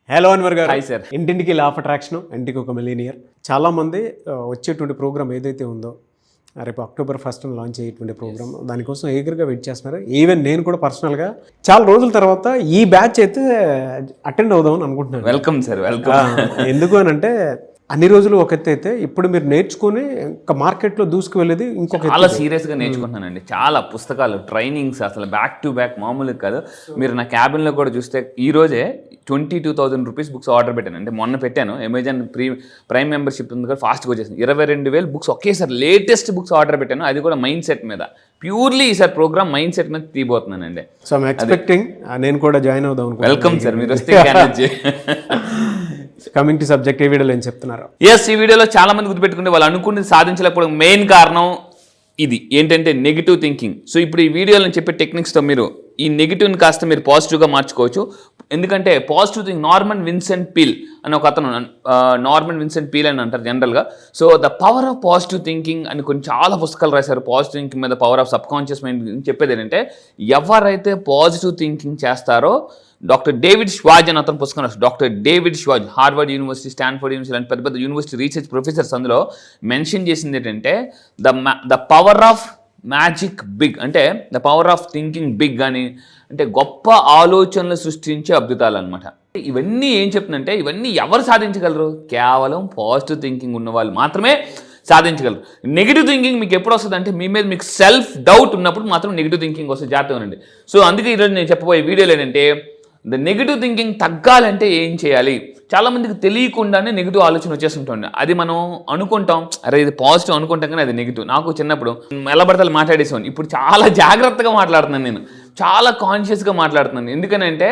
Hello Anwar గారు. Hi sir. ఇంటింటికి law of attraction, ఇంటికి ఒక మిలీనియర్. చాలామంది వచ్చేటువంటి ప్రోగ్రామ్ ఏదైతే ఉందో రేపు October 1st లాంచ్ అయ్యేటువంటి ప్రోగ్రామ్, దానికోసం ఈగర్గా వెయిట్ చేస్తున్నారు. ఈవెన్ నేను కూడా పర్సనల్గా చాలా రోజుల తర్వాత ఈ బ్యాచ్ అయితే అటెండ్ అవుదామని అనుకుంటున్నాను. Welcome sir, welcome. ఎందుకు అని అంటే అన్ని రోజులు ఒక ఎత్తు అయితే ఇప్పుడు మీరు నేర్చుకుని ఇంకా మార్కెట్లో దూసుకు వెళ్ళేది ఇంకొక చాలా సీరియస్గా నేర్చుకుంటున్నానండి. చాలా పుస్తకాలు, ట్రైనింగ్స్, అసలు బ్యాక్ టు బ్యాక్ మామూలుగా కాదు. మీరు నా క్యాబిన్లో కూడా చూస్తే ఈ రోజే 22,000 రూపీస్ బుక్స్ ఆర్డర్ పెట్టాను. అంటే మొన్న పెట్టాను, అమెజాన్ ప్రైమ్ మెంబర్షిప్ ఉంది కదా, ఫాస్ట్గా వచ్చేసింది. 22,000 బుక్స్ ఒకేసారి లేటెస్ట్ బుక్స్ ఆర్డర్ పెట్టాను. అది కూడా మైండ్ సెట్ మీద, ప్యూర్లీ ఈసారి ప్రోగ్రామ్ మైండ్ సెట్ మీద తీయబోతున్నానండి. సో ఐమ్ ఎక్స్పెక్టింగ్ నేను కూడా జాయిన్ అవుదాం. వెల్కమ్ సార్, మీరు వస్తే. కమింగ్ టు సబ్జెక్ట్, ఈ వీడియోలో ఏం చెప్తున్నారు? ఎస్, ఈ వీడియోలో చాలా మంది గుర్తుపెట్టుకుంటే వాళ్ళు అనుకున్నది సాధించలేకపోవడం మెయిన్ కారణం ఇది ఏంటంటే నెగిటివ్ థింకింగ్. సో ఇప్పుడు ఈ వీడియోలో నేను చెప్పే టెక్నిక్స్తో మీరు ఈ నెగిటివ్ని కాస్త మీరు పాజిటివ్గా మార్చుకోవచ్చు. ఎందుకంటే positive think, Norman Vincent Peale అని ఒక అతను, నార్మన్ విన్సెంట్ పీల్ అని అంటారు జనరల్గా. So the power of positive thinking అని కొన్ని చాలా పుస్తకాలు రాశారు. పాజిటివ్ థింకింగ్ మీద, power of subconscious mind చెప్పేది ఏంటంటే ఎవరైతే పాజిటివ్ థింకింగ్ చేస్తారో, డాక్టర్ డేవిడ్ ష్వాజ్ అని అతను పుస్తకం రాశారు. డాక్టర్ డేవిడ్ ష్వాజ్, హార్వర్డ్ యూనివర్సిటీ, స్టాన్ఫోర్డ్ యూనివర్సిటీ లాంటి పెద్ద పెద్ద యూనివర్సిటీ రీసెర్చ్ ప్రొఫెసర్స్ అందులో మెన్షన్ చేసింది ఏంటంటే the power of magic big, అంటే the power of thinking big అని, అంటే గొప్ప ఆలోచనలు సృష్టించే అద్భుతాలు అనమాట. ఇవన్నీ ఏం చెప్తుందంటే ఇవన్నీ ఎవరు సాధించగలరు? కేవలం పాజిటివ్ థింకింగ్ ఉన్న వాళ్ళు మాత్రమే సాధించగలరు. నెగిటివ్ థింకింగ్ మీకు ఎప్పుడు వస్తుంది అంటే మీ మీద మీకు సెల్ఫ్ డౌట్ ఉన్నప్పుడు మాత్రం నెగిటివ్ థింకింగ్ వస్తుంది. జాగ్రత్తగా ఉండండి. సో అందుకే ఈరోజు నేను చెప్పబోయే వీడియోలో ఏంటంటే ద నెగిటివ్ థింకింగ్ తగ్గాలంటే ఏం చేయాలి. చాలామందికి తెలియకుండానే నెగిటివ్ ఆలోచన వచ్చేస్తుంటుంది. అది మనం అనుకుంటాం, అరే ఇది పాజిటివ్ అనుకుంటాం కానీ అది నెగిటివ్. నాకు చిన్నప్పుడు ఎలా పడతాలు మాట్లాడేసాను, ఇప్పుడు చాలా జాగ్రత్తగా మాట్లాడుతున్నాను. నేను చాలా కాన్షియస్గా మాట్లాడుతున్నాను. ఎందుకనంటే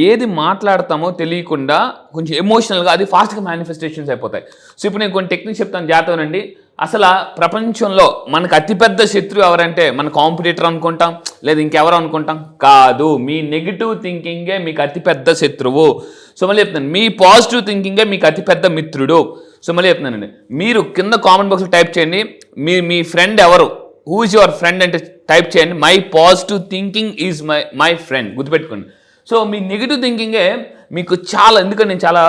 ఏది మాట్లాడతామో తెలియకుండా కొంచెం ఎమోషనల్గా అది ఫాస్ట్గా మేనిఫెస్టేషన్స్ అయిపోతాయి. సో ఇప్పుడు నేను కొన్ని టెక్నిక్స్ చెప్తాను, జాగ్రత్తగానండి. అసలు ప్రపంచంలో మనకు అతిపెద్ద శత్రువు ఎవరంటే మన కాంపిటీటర్ అనుకుంటాం, లేదా ఇంకెవరు అనుకుంటాం? కాదు, మీ నెగిటివ్ థింకింగే మీకు అతిపెద్ద శత్రువు. సో మళ్ళీ చెప్తున్నాను, మీ పాజిటివ్ థింకింగే మీకు అతిపెద్ద మిత్రుడు. సో మళ్ళీ చెప్తున్నానండి, మీరు కింద కామెంట్ బాక్స్లో టైప్ చేయండి, మీ ఫ్రెండ్ ఎవరు, హూ ఇస్ యువర్ ఫ్రెండ్ అంటే టైప్ చేయండి. My positive thinking is my friend. గుర్తుపెట్టుకోండి. సో మీ నెగిటివ్ థింకింగే మీకు చాలా, ఎందుకంటే నేను చాలా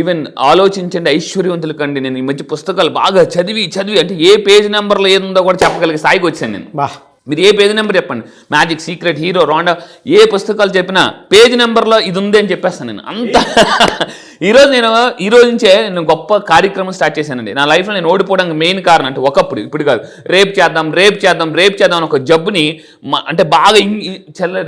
ఈవెన్ ఆలోచించండి ఐశ్వర్యవంతుల కండి నేను ఈ మధ్య పుస్తకాలు బాగా చదివి అంటే ఏ పేజ్ నెంబర్లో ఏది ఉందో కూడా చెప్పగలిగే స్థాయికి వచ్చాను నేను. మీరు ఏ పేజ్ నెంబర్ చెప్పండి, మ్యాజిక్, సీక్రెట్, హీరో, రాండా, ఏ పుస్తకాలు చెప్పినా పేజ్ నెంబర్లో ఇది ఉంది అని చెప్పేస్తాను నేను. అంత ఈ రోజు నుంచే నేను గొప్ప కార్యక్రమం స్టార్ట్ చేశానండి. నా లైఫ్లో నేను ఓడిపోవడానికి మెయిన్ కారణం అంటే ఒకప్పుడు, ఇప్పుడు కాదు, రేపు చేద్దాం అని ఒక జబ్బుని అంటే బాగా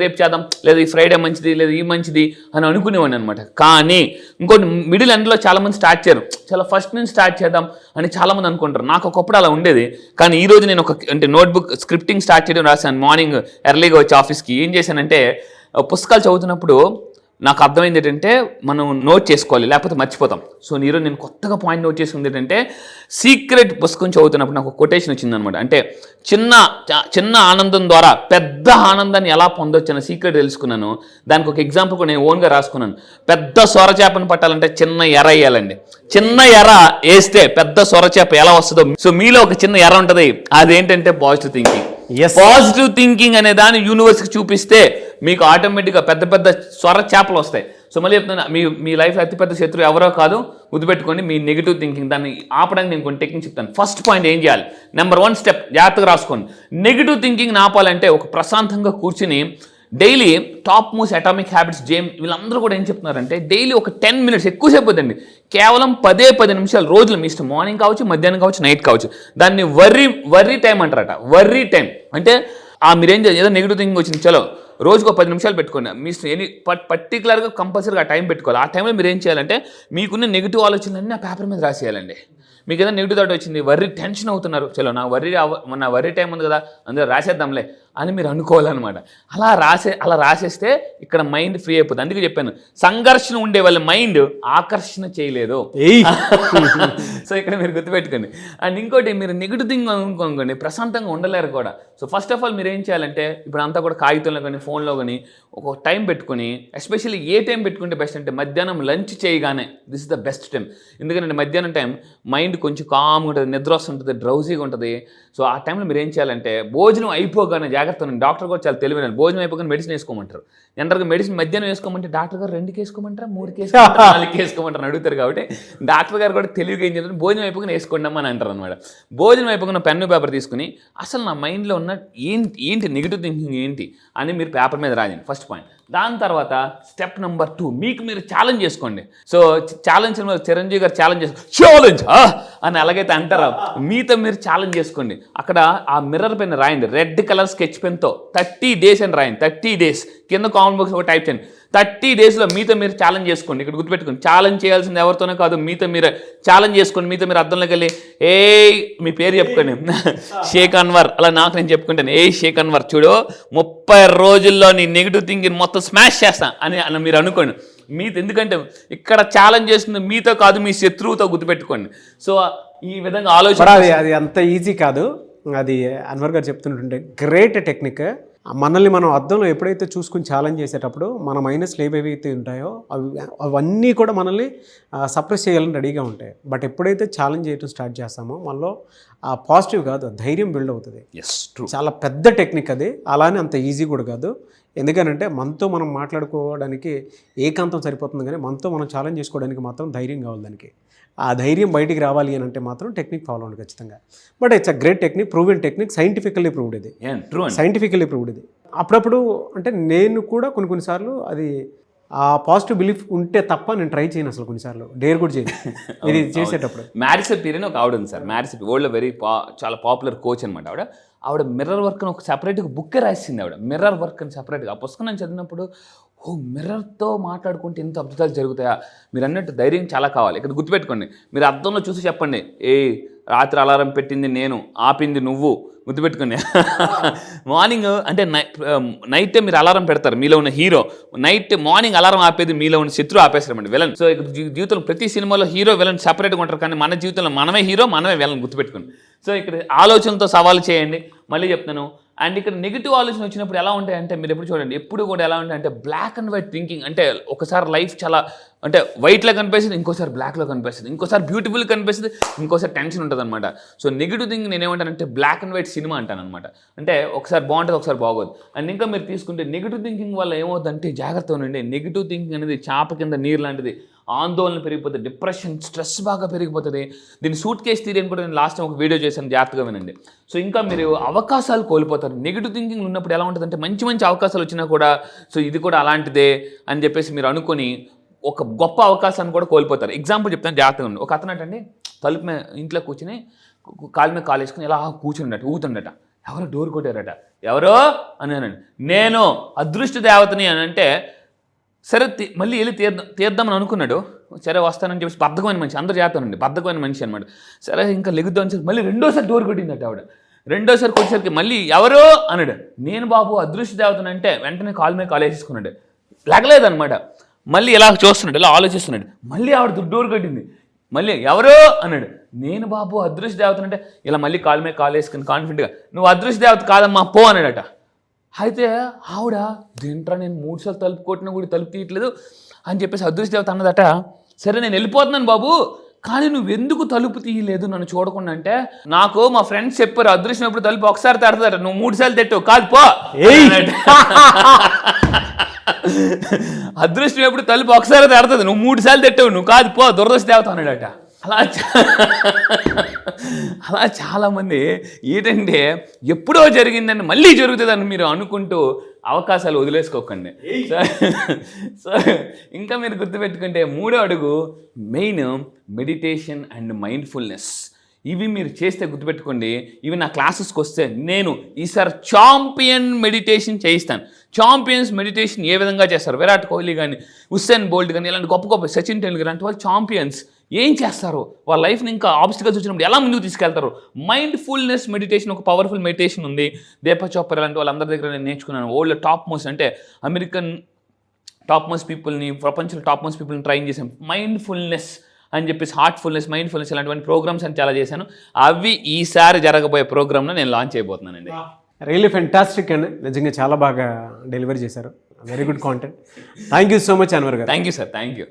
రేపు చేద్దాం, లేదా ఈ ఫ్రైడే మంచిది, లేదా ఈ మంచిది అని అనుకునేవాడిని అనమాట. కానీ ఇంకోటి మిడిల్ ఎండ్లో చాలామంది స్టార్ట్ చేయరు, చాలా ఫస్ట్ నుంచి స్టార్ట్ చేద్దాం అని చాలామంది అనుకుంటారు. నాకు ఒకప్పుడు అలా ఉండేది. కానీ ఈ రోజు నేను అంటే నోట్బుక్ స్క్రిప్టింగ్ స్టార్ట్ చేయడం రాశాను. మార్నింగ్ ఎర్లీగా వచ్చి ఆఫీస్కి ఏం చేశానంటే పుస్తకాలు చదువుతున్నప్పుడు నాకు అర్థమైంది ఏంటంటే మనం నోట్ చేసుకోవాలి, లేకపోతే మర్చిపోతాం. సో ఈరోజు నేను కొత్తగా పాయింట్ నోట్ చేసుకుంది ఏంటంటే సీక్రెట్ పుస్తకం చదువుతున్నప్పుడు నాకు కొటేషన్ వచ్చిందనమాట. అంటే చిన్న ఆనందం ద్వారా పెద్ద ఆనందాన్ని ఎలా పొందొచ్చు అన్న సీక్రెట్ తెలుసుకున్నాను. దానికి ఒక ఎగ్జాంపుల్ కూడా నేను ఓన్గా రాసుకున్నాను. పెద్ద సొరచేపను పట్టాలంటే చిన్న ఎర వేయాలండి. చిన్న ఎర వేస్తే పెద్ద సొరచేప ఎలా వస్తుందో, సో మీలో ఒక చిన్న ఎర ఉంటుంది, అదేంటంటే పాజిటివ్ థింకింగ్. పాజిటివ్ థింకింగ్ అనే దాన్ని యూనివర్స్కి చూపిస్తే మీకు ఆటోమేటిక్గా పెద్ద పెద్ద సొర చేపలు వస్తాయి. సో మళ్ళీ చెప్తున్నా, మీ లైఫ్ అతిపెద్ద శత్రువు ఎవరో కాదు, గుర్తుపెట్టుకోండి మీ నెగిటివ్ థింకింగ్. దాన్ని ఆపడానికి నేను కొన్ని టెక్నిక్ చెప్తాను. ఫస్ట్ పాయింట్ ఏం చేయాలి, నెంబర్ 1 స్టెప్ జాగ్రత్తగా రాసుకోండి. నెగిటివ్ థింకింగ్ ఆపాలంటే ఒక ప్రశాంతంగా కూర్చుని daily top most atomic habits వీళ్ళందరూ కూడా ఏం చెప్తున్నారంటే డైలీ ఒక 10 minutes, ఎక్కువసేపు వద్దండి, కేవలం 10 నిమిషాలు రోజులు మీ ఇష్టం, మార్నింగ్ కావచ్చు, మధ్యాహ్నం కావచ్చు, నైట్ కావచ్చు. దాన్ని వర్రీ టైం అంటారట. వర్రీ టైం అంటే మీరేం చేయాలి, ఏదో నెగిటివ్ థింకింగ్ వచ్చింది, చలో రోజుకు 10 నిమిషాలు పెట్టుకోండి. మీ ఇష్టం, పర్టికులర్గా కంపల్సరీగా ఆ టైం పెట్టుకోవాలి. ఆ టైంలో మీరు ఏం చేయాలంటే మీకున్న నెగిటివ్ ఆలోచనలన్నీ ఆ పేపర్ మీద రాసేయాలండి. మీకు ఏదైనా నెగిటివ్ థాట్ వచ్చింది, టెన్షన్ అవుతున్నారు, చలో నా వర్రీ టైం ఉంది కదా, అందులో రాసేద్దాంలే అని మీరు అనుకోవాలన్నమాట. అలా రాసేస్తే ఇక్కడ మైండ్ ఫ్రీ అయిపోతుంది. అందుకే చెప్పాను, సంఘర్షణ ఉండే వాళ్ళ మైండ్ ఆకర్షణ చేయలేదు. సో ఇక్కడ మీరు గుర్తుపెట్టుకోండి. అండ్ ఇంకోటి, మీరు నెగిటివ్ థింగ్ అనుకోండి ప్రశాంతంగా ఉండలేరు కూడా. సో ఫస్ట్ ఆఫ్ ఆల్ మీరు ఏం చేయాలంటే ఇప్పుడు అంతా కూడా కాగితంలో కానీ ఫోన్లో కానీ ఒక టైం పెట్టుకుని, ఎస్పెషల్లీ ఏ టైం పెట్టుకుంటే బెస్ట్ అంటే మధ్యాహ్నం లంచ్ చేయగానే this is the best time. ఎందుకంటే మధ్యాహ్నం టైం మైండ్ కొంచెం కామ్గా ఉంటుంది, నిద్ర వస్తుంటుంది, డ్రౌజీగా ఉంటుంది. సో ఆ టైంలో మీరు ఏం చేయాలంటే భోజనం అయిపోగానే జాగ్రత్త, డాక్టర్ కూడా చాలా తెలివైన, భోజనం అయిపోగానే మెడిసిన్ వేసుకోమంటారు. జనరల్గా మెడిసిన్ మధ్యాహ్నం వేసుకోమంటే డాక్టర్ గారు 2కి వేసుకోమంటారా, 3కి వేసుకోమంటారా, 4కి వేసుకోమంటారు అడుగుతారు. కాబట్టి డాక్టర్ గారు కూడా తెలివిగా ఏం చేస్తారు, భోజనం అయిపోగానే వేసుకోండి అని అంటారు అనమాట. భోజనం అయిపోగానే పెన్ను పేపర్ తీసుకుని అసలు నా మైండ్లో ఉన్న ఏంటి నెగిటివ్ థింకింగ్ ఏంటి అని మీరు పేపర్ మీద రాయండి, ఫస్ట్ పాయింట్. దాని తర్వాత స్టెప్ నెంబర్ 2, మీకు మీరు ఛాలెంజ్ చేసుకోండి. సో ఛాలెంజ్ చిరంజీవి గారు ఛాలెంజ్ అని ఎలాగైతే అంటారో మీతో మీరు ఛాలెంజ్ చేసుకోండి. అక్కడ ఆ మిర్రర్ పెన్ రాయండి, రెడ్ కలర్ స్కెచ్ పెన్తో 30 days అని రాయండి. 30 days కింద కామెంట్ బాక్స్ ఒక టైప్ చేయండి. 30 daysలో మీతో మీరు ఛాలెంజ్ చేసుకోండి. ఇక్కడ గుర్తుపెట్టుకోండి, ఛాలెంజ్ చేయాల్సింది ఎవరితోనే కాదు, మీతో మీరు ఛాలెంజ్ చేసుకోండి. మీతో మీరు అర్థంలోకి వెళ్ళి మీ పేరు చెప్పుకోండి, షేక్ అన్వర్, అలా నాకు నేను చెప్పుకుంటాను, షేక్ అన్వర్ చూడు 30 రోజుల్లో నీ నెగిటివ్ థింకింగ్ మొత్తం స్మాష్ చేస్తా అని మీరు అనుకోండి. మీతో, ఎందుకంటే ఇక్కడ ఛాలెంజ్ చేస్తుంది మీతో కాదు, మీ శత్రువుతో, గుర్తుపెట్టుకోండి. సో ఈ విధంగా ఆలోచన, అది అంత ఈజీ కాదు. అది అన్వర్ గారు చెప్తుంటుంటే గ్రేట్ టెక్నిక్. మనల్ని మనం అద్దంలో ఎప్పుడైతే చూసుకుని ఛాలెంజ్ చేసేటప్పుడు మన మైనస్లు ఏవేవైతే ఉంటాయో అవన్నీ కూడా మనల్ని సప్రెస్ చేయాలని రెడీగా ఉంటాయి. బట్ ఎప్పుడైతే ఛాలెంజ్ చేయడం స్టార్ట్ చేస్తామో మనలో ఆ పాజిటివ్ కాదు, ధైర్యం బిల్డ్ అవుతుంది. చాలా పెద్ద టెక్నిక్ అది, అలానే అంత ఈజీ కూడా కాదు. ఎందుకనంటే మనతో మనం మాట్లాడుకోవడానికి ఏకాంతం సరిపోతుంది, కానీ మనతో మనం ఛాలెంజ్ చేసుకోవడానికి మాత్రం ధైర్యం కావాలి. దానికి ఆ ధైర్యం బయటికి రావాలి అని అంటే మాత్రం టెక్నిక్ ఫాలో అవ్వండి ఖచ్చితంగా. But it's a great technique, proven technique, scientifically proved ఇది. సైంటిఫికల్లీ ప్రూవ్డ్ ఇది. అప్పుడప్పుడు అంటే నేను కూడా కొన్నిసార్లు అది ఆ పాజిటివ్ బిలీఫ్ ఉంటే తప్ప నేను ట్రై చేయను, అసలు కొన్నిసార్లు డేర్ కూడా చేయను ఇది చేసేటప్పుడు. మ్యారిసా పీర్ అని ఒక ఆవిడ ఉంది సార్, మ్యారిసా వరల్డ్లో చాలా పాపులర్ కోచ్ అనమాట. ఆవిడ మిర్రర్ వర్క్ అని ఒక సెపరేట్గా బుక్ రాసింది. ఆవిడ మిర్రర్ వర్క్ అని సెపరేట్గా. ఆ పుస్తకం నేను చదివినప్పుడు మిర్రర్తో మాట్లాడుకుంటే ఇంత అద్భుతాలు జరుగుతాయా, మీరు అన్నట్టు ధైర్యం చాలా కావాలి. ఇక్కడ గుర్తుపెట్టుకోండి, మీరు అద్దంలో చూసి చెప్పండి, రాత్రి అలారం పెట్టింది నేను, ఆపింది నువ్వు, గుర్తుపెట్టుకోండి. మార్నింగ్ అంటే నైట్ మీరు అలారం పెడతారు, మీలో ఉన్న హీరో. మార్నింగ్ అలారం ఆపేది మీలో ఉన్న శత్రువు ఆపేస్తారండి, విలన్. సో జీవితంలో ప్రతి సినిమాలో హీరో విలన్ సెపరేట్గా ఉంటారు, కానీ మన జీవితంలో మనమే హీరో, మనమే విలన్, గుర్తుపెట్టుకోండి. సో ఇక్కడ ఆలోచనతో సవాలు చేయండి. మళ్ళీ చెప్తాను. అండ్ ఇక్కడ నెగిటివ్ ఆలోచన వచ్చినప్పుడు ఎలా ఉంటాయంటే, మీరు ఎప్పుడు చూడండి, ఎప్పుడు కూడా ఎలా ఉంటాయంటే బ్లాక్ అండ్ వైట్ థింకింగ్. అంటే ఒకసారి లైఫ్ చాలా అంటే వైట్లో కనిపిస్తుంది, ఇంకోసారి బ్లాక్లో కనిపిస్తుంది, ఇంకోసారి బ్యూటిఫుల్ కనిపిస్తుంది, ఇంకోసారి టెన్షన్ ఉంటుంది అనమాట. సో నెగిటివ్ థింకింగ్ నేను ఏమంటానంటే బ్లాక్ అండ్ వైట్ సినిమా అంటాను అనమాట. అంటే ఒకసారి బాగుంటుంది, ఒకసారి బాగోదు. అండ్ ఇంకా మీరు తీసుకుంటే నెగిటివ్ థింకింగ్ వల్ల ఏమవుతుందంటే, జాగ్రత్తగా ఉండండి, నెగిటివ్ థింకింగ్ అనేది చాప కింద నీరు లాంటిది. ఆందోళన పెరిగిపోతుంది, డిప్రెషన్, స్ట్రెస్ బాగా పెరిగిపోతుంది. దీన్ని సూట్ కేస్ థియరీ అని కూడా నేను లాస్ట్ టైం ఒక వీడియో చేశాను, జాగ్రత్తగా వినండి. సో ఇంకా మీరు అవకాశాలు కోల్పోతారు. నెగిటివ్ థింకింగ్ ఉన్నప్పుడు ఎలా ఉంటుందంటే, మంచి మంచి అవకాశాలు వచ్చినా కూడా సో ఇది కూడా అలాంటిదే అని చెప్పేసి మీరు అనుకొని ఒక గొప్ప అవకాశాన్ని కూడా కోల్పోతారు. ఎగ్జాంపుల్ చెప్తాను, జాగ్రత్తగా ఉండి. ఒక అతను అంటే తలుపు మీద ఇంట్లో కూర్చుని కాలు మీద కాలు వేసుకుని ఇలా కూర్చుండట, ఊగుతుండట. ఎవరో డోర్ కొట్టారట. ఎవరో అని అనండి, నేను అదృష్ట దేవతని అని అంటే, సరే మళ్ళీ వెళ్ళి తీద్దామని అనుకున్నాడు. సరే వస్తానని చెప్పేసి బద్ధకమైన మనిషి, అందరూ చేస్తానండి, బద్ధకమైన మనిషి అనమాట. సరే ఇంకా లెగుద్దామని చెప్పి మళ్ళీ రెండోసారి డోర్ కొట్టిందట ఆవిడ. రెండోసారి కొట్టేసరికి మళ్ళీ ఎవరో అన్నాడు, నేను బాబు అదృష్ట దేవతని అంటే వెంటనే కాలు మీద కాలు వేసేసుకున్నాడు. లెగలేదనమాట. మళ్ళీ ఇలా చూస్తున్నాడు, ఇలా ఆలోచిస్తున్నాడు. మళ్ళీ ఆవిడ డోర్ కొట్టింది. మళ్ళీ ఎవరో అన్నాడు, నేను బాబు అదృష్ట దేవతని అంటే ఇలా మళ్ళీ కాలు మీద కాలు వేసుకుని కాన్ఫిడెంట్గా, నువ్వు అదృష్ట దేవత కాదమ్మా పో అన్నాడట. అయితే ఆవిడ దేంట్రా నేను 3 సార్లు తలుపు కొట్టినా కూడా తలుపు తీయట్లేదు అని చెప్పేసి అదృష్ట దేవత అన్నదట. సరే నేను వెళ్ళిపోతున్నాను బాబు, కానీ నువ్వెందుకు తలుపు తీయలేదు నన్ను చూడకుండా అంటే, నాకు మా ఫ్రెండ్స్ చెప్పారు అదృష్టం ఎప్పుడు తలుపు ఒకసారి తడతాడట, నువ్వు 3 సార్లు తెట్టావు, కాదు పో. అదృష్టం ఎప్పుడు తలుపు ఒకసారి తడతాది, నువ్వు 3 సార్లు తెట్టావు, నువ్వు కాదు పో, దురదృష్ట దేవత అన్నాడట. అలా చాలామంది ఏంటంటే ఎప్పుడో జరిగిందని మళ్ళీ జరుగుతుందని మీరు అనుకుంటూ అవకాశాలు వదిలేసుకోకండి. సో ఇంకా మీరు గుర్తుపెట్టుకుంటే 3వ అడుగు మెయిన్ మెడిటేషన్ అండ్ మైండ్ఫుల్నెస్. ఇవి మీరు చేస్తే గుర్తుపెట్టుకోండి, ఇవి నా క్లాసెస్కి వస్తే నేను ఈసారి ఛాంపియన్ మెడిటేషన్ చేయిస్తాను. ఛాంపియన్స్ మెడిటేషన్ ఏ విధంగా చేస్తారు, విరాట్ కోహ్లీ కానీ, ఉసేన్ బోల్ట్ కానీ, ఇలాంటి గొప్ప గొప్ప సచిన్ టెండూల్కర్ అంటే వాళ్ళు ఛాంపియన్స్ ఏం చేస్తారు, వాళ్ళ లైఫ్ని ఇంకా ఆబ్స్టికల్స్ వచ్చినప్పుడు ఎలా ముందుకు తీసుకెళ్తారు. మైండ్ఫుల్నెస్ మెడిటేషన్ ఒక పవర్ఫుల్ మెడిటేషన్ ఉంది. దీపక్ చోప్రా లాంటి వాళ్ళందరి దగ్గర నేను నేర్చుకున్నాను. వరల్డ్లో టాప్ మోస్ట్ అంటే అమెరికన్ టాప్ మోస్ట్ పీపుల్ని, ప్రపంచంలో టాప్ మోస్ట్ పీపుల్ని ట్రైన్ చేసాం. మైండ్ఫుల్నెస్ అని చెప్పేసి హార్ట్ఫుల్నెస్, మైండ్ఫుల్నెస్ ఇలాంటి ప్రోగ్రామ్స్ అని చాలా చేశాను. అవి ఈసారి జరగబోయే ప్రోగ్రామ్లో నేను లాంచ్ చేయబోతున్నానండి. రియల్లీ ఫెంటాస్టిక్ అండి, నిజంగా చాలా బాగా డెలివరీ చేశారు. Very good content. Thank you so much Anwar garu. Thank you sir, thank you.